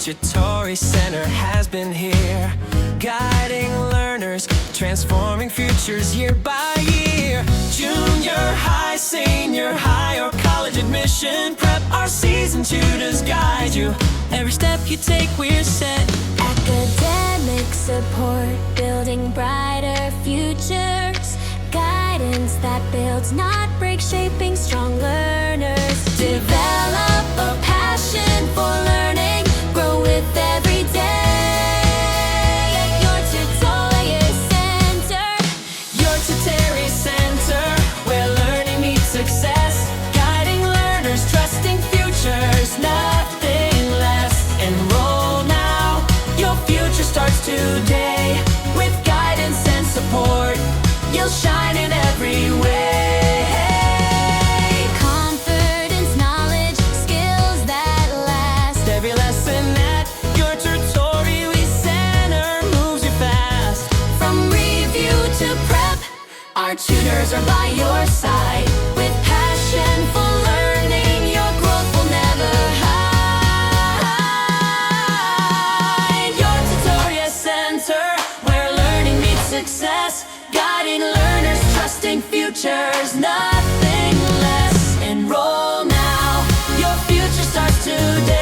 Tutorial Center has been here, guiding learners, transforming futures year by year. Junior high, senior high, or college admission prep, our seasoned tutors guide you. Every step you take, we're set. Academic support, building brighter futures. Guidance that builds, not breaks, shaping strong learners. Develop a passion for learning, grow with every day. Your Tutorial Center, Your Tutorial Center, where learning meets success, guiding learners, trusting futures, nothing less. Enroll now, your future starts today. With guidance and support, you'll shine in every way. confidence, knowledge, skills that last. Every lesson at your Tutorial Center moves you fast. From review to prep, Our tutors are by your side. with passion for learning, your growth will never hide. Your Tutorial Center, where learning meets success, guiding learners, trusting futures, nothing less. Enroll now, your future starts today.